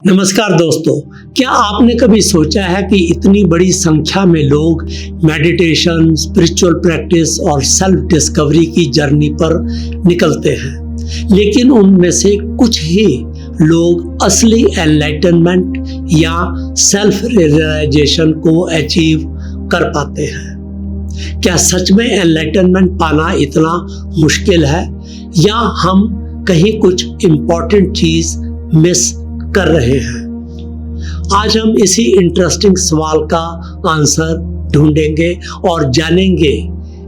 नमस्कार दोस्तों, क्या आपने कभी सोचा है कि इतनी बड़ी संख्या में लोग मेडिटेशन, स्पिरिचुअल प्रैक्टिस और सेल्फ डिस्कवरी की जर्नी पर निकलते हैं, लेकिन उनमें से कुछ ही लोग असली एनलाइटनमेंट या सेल्फ रियलाइजेशन को अचीव कर पाते हैं। क्या सच में एनलाइटनमेंट पाना इतना मुश्किल है या हम कहीं कुछ इम्पोर्टेंट चीज मिस कर रहे हैं? आज हम इसी इंटरेस्टिंग सवाल का आंसर ढूंढेंगे और जानेंगे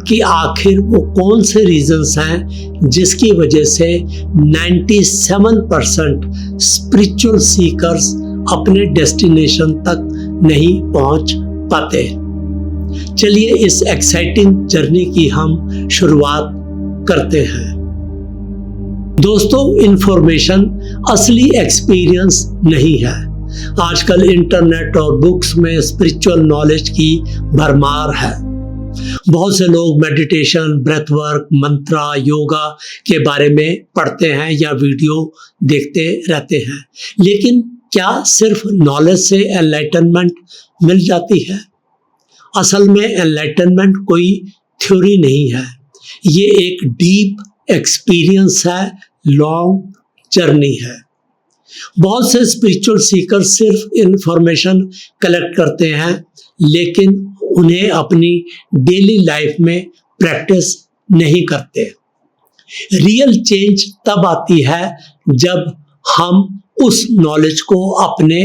कि आखिर वो कौन से रीजंस हैं जिसकी वजह से 97% स्पिरिचुअल सीकर्स अपने डेस्टिनेशन तक नहीं पहुंच पाते। चलिए इस एक्साइटिंग जर्नी की हम शुरुआत करते हैं। दोस्तों, इंफॉर्मेशन असली एक्सपीरियंस नहीं है। आजकल इंटरनेट और बुक्स में स्पिरिचुअल नॉलेज की भरमार है। बहुत से लोग मेडिटेशन, ब्रेथ वर्क, मंत्रा, योगा के बारे में पढ़ते हैं या वीडियो देखते रहते हैं, लेकिन क्या सिर्फ नॉलेज से एनलाइटनमेंट मिल जाती है? असल में एनलाइटनमेंट कोई थ्योरी नहीं है, ये एक डीप एक्सपीरियंस है, लॉन्ग जर्नी है। बहुत से स्पिरिचुअल सीकर सिर्फ इंफॉर्मेशन कलेक्ट करते हैं, लेकिन उन्हें अपनी डेली लाइफ में प्रैक्टिस नहीं करते। रियल चेंज तब आती है जब हम उस नॉलेज को अपने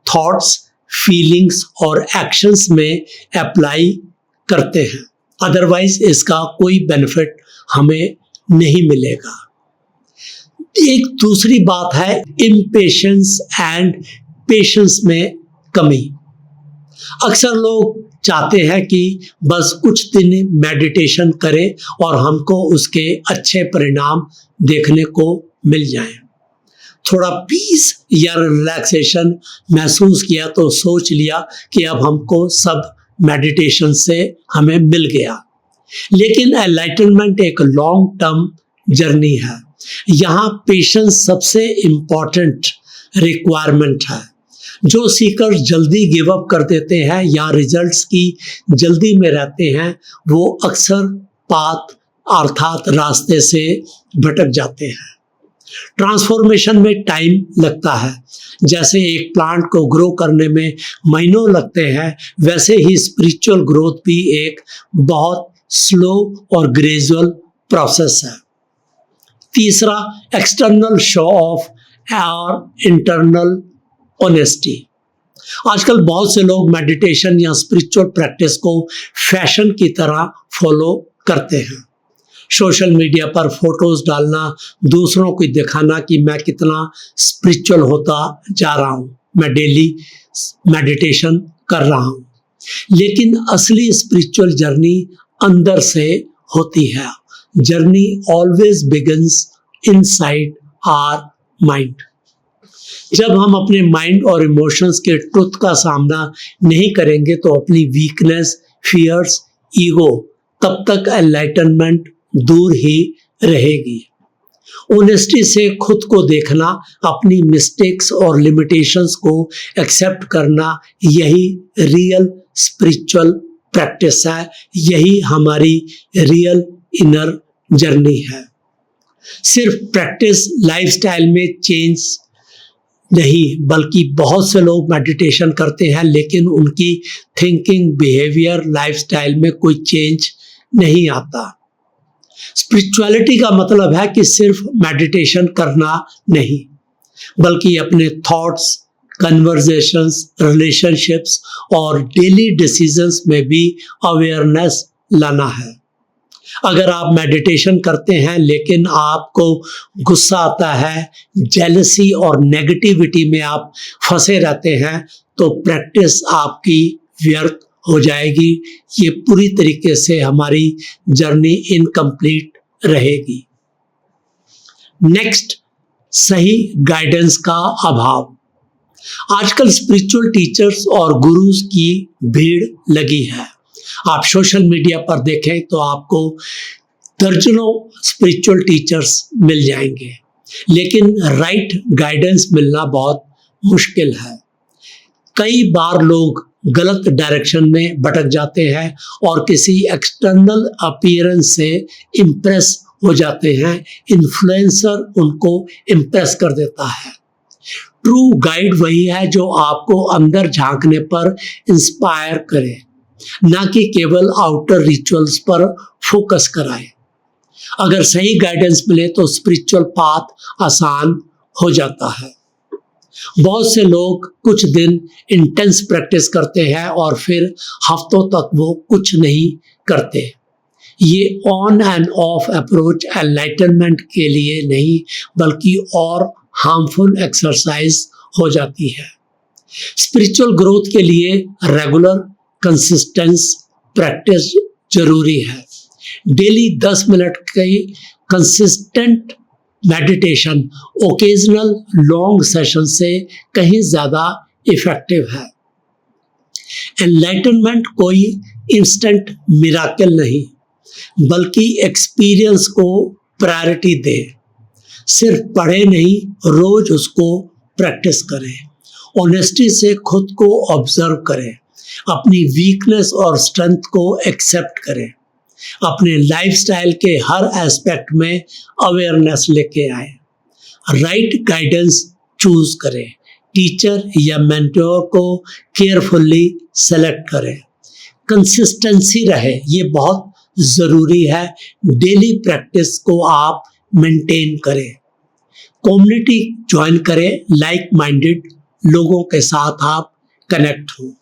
थॉट्स, फीलिंग्स और एक्शंस में अप्लाई करते हैं। अदरवाइज इसका कोई बेनिफिट हमें नहीं मिलेगा। एक दूसरी बात है इम्पेशेंस एंड पेशेंस में कमी। अक्सर लोग चाहते हैं कि बस कुछ दिन मेडिटेशन करें और हमको उसके अच्छे परिणाम देखने को मिल जाएं। थोड़ा पीस या रिलैक्सेशन महसूस किया तो सोच लिया कि अब हमको सब मेडिटेशन से हमें मिल गया। लेकिन एनलाइटनमेंट एक लॉन्ग टर्म जर्नी है। यहाँ पेशेंस सबसे इम्पॉर्टेंट रिक्वायरमेंट है। जो सीकर जल्दी गिव अप कर देते हैं या रिजल्ट्स की जल्दी में रहते हैं, वो अक्सर पाथ अर्थात रास्ते से भटक जाते हैं। ट्रांसफॉर्मेशन में टाइम लगता है। जैसे एक प्लांट को ग्रो करने में महीनों लगते हैं, वैसे ही स्पिरिचुअल ग्रोथ भी एक बहुत स्लो और ग्रेजुअल प्रोसेस है। तीसरा, एक्सटर्नल शो ऑफ और इंटरनल ऑनेस्टी। आजकल बहुत से लोग मेडिटेशन या स्पिरिचुअल प्रैक्टिस को फैशन की तरह फॉलो करते हैं। सोशल मीडिया पर फोटोज डालना, दूसरों को दिखाना कि मैं कितना स्पिरिचुअल होता जा रहा हूँ, मैं डेली मेडिटेशन कर रहा हूँ। लेकिन असली स्पिरिचुअल जर्नी अंदर से होती है। Journey always begins inside our mind. जब हम अपने माइंड और इमोशंस के ट्रुथ का सामना नहीं करेंगे तो अपनी वीकनेस, फियर्स, ईगो, तब तक एनलाइटनमेंट दूर ही रहेगी। ऑनेस्टी से खुद को देखना, अपनी मिस्टेक्स और लिमिटेशंस को एक्सेप्ट करना, यही रियल स्पिरिचुअल प्रैक्टिस है। यही हमारी रियल इनर जर्नी है। सिर्फ प्रैक्टिस लाइफस्टाइल में चेंज नहीं, बल्कि बहुत से लोग मेडिटेशन करते हैं लेकिन उनकी थिंकिंग, बिहेवियर, लाइफस्टाइल में कोई चेंज नहीं आता। स्पिरिचुअलिटी का मतलब है कि सिर्फ मेडिटेशन करना नहीं, बल्कि अपने थॉट्स, कन्वर्सेशंस, रिलेशनशिप्स और डेली डिसीजंस में भी अवेयरनेस लाना है। अगर आप मेडिटेशन करते हैं लेकिन आपको गुस्सा आता है, जेलसी और नेगेटिविटी में आप फंसे रहते हैं, तो प्रैक्टिस आपकी व्यर्थ हो जाएगी। ये पूरी तरीके से हमारी जर्नी इनकम्प्लीट रहेगी। नेक्स्ट, सही गाइडेंस का अभाव। आजकल स्पिरिचुअल टीचर्स और गुरुज की भीड़ लगी है। आप सोशल मीडिया पर देखें तो आपको दर्जनों स्पिरिचुअल टीचर्स मिल जाएंगे, लेकिन राइट गाइडेंस मिलना बहुत मुश्किल है। कई बार लोग गलत डायरेक्शन में भटक जाते हैं और किसी एक्सटर्नल अपीयरेंस से इम्प्रेस हो जाते हैं। इन्फ्लुएंसर उनको इम्प्रेस कर देता है। ट्रू गाइड वही है जो आपको अंदर झांकने पर इंस्पायर करे, ना कि केवल आउटर रिचुअल्स पर फोकस कराए। अगर सही गाइडेंस मिले तो स्पिरिचुअल पाथ आसान हो जाता है। बहुत से लोग कुछ दिन इंटेंस प्रैक्टिस करते हैं और फिर हफ्तों तक वो कुछ नहीं करते। ये on end of approach enlightenment के लिए नहीं बल्कि और हार्मफुल एक्सरसाइज हो जाती है। स्पिरिचुअल ग्रोथ के लिए रेगुलर कंसिस्टेंस प्रैक्टिस जरूरी है। डेली 10 मिनट की consistent meditation occasional long session से कहीं ज़्यादा इफेक्टिव है। एनलाइटनमेंट कोई इंस्टेंट मिराकल नहीं बल्कि एक्सपीरियंस को प्रायोरिटी दे। सिर्फ पढ़े नहीं, रोज उसको प्रैक्टिस करें। ऑनेस्टी से खुद को ऑब्जर्व करें। अपनी वीकनेस और स्ट्रेंथ को एक्सेप्ट करें। अपने लाइफस्टाइल के हर एस्पेक्ट में अवेयरनेस लेके आए। राइट गाइडेंस चूज करें। टीचर या मेंटोर को केयरफुली सेलेक्ट करें। कंसिस्टेंसी रहे, ये बहुत ज़रूरी है। डेली प्रैक्टिस को आप मेंटेन करें। कम्युनिटी ज्वाइन करें, लाइक माइंडेड लोगों के साथ आप कनेक्ट हो।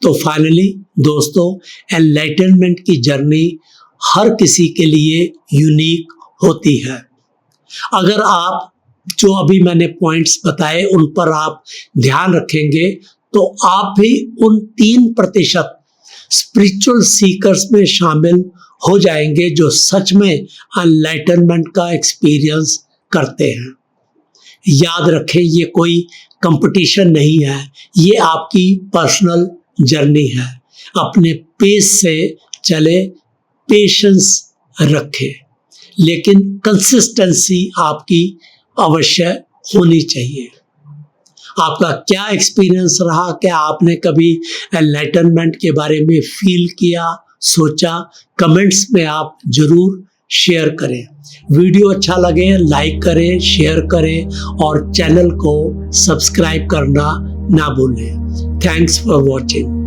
तो फाइनली दोस्तों, एनलाइटनमेंट की जर्नी हर किसी के लिए यूनिक होती है। अगर आप जो अभी मैंने पॉइंट्स बताए उन पर आप ध्यान रखेंगे तो आप भी उन 3% स्पिरिचुअल सीकर्स में शामिल हो जाएंगे जो सच में एनलाइटनमेंट का एक्सपीरियंस करते हैं। याद रखें, ये कोई कंपटीशन नहीं है, ये आपकी पर्सनल जर्नी है। अपने पेस से चले, पेशेंस रखें, लेकिन कंसिस्टेंसी आपकी अवश्य होनी चाहिए। आपका क्या एक्सपीरियंस रहा? क्या आपने कभी एनलाइटनमेंट के बारे में फील किया, सोचा? कमेंट्स में आप जरूर शेयर करें। वीडियो अच्छा लगे लाइक करें, शेयर करें और चैनल को सब्सक्राइब करना ना भूलें। Thanks for watching.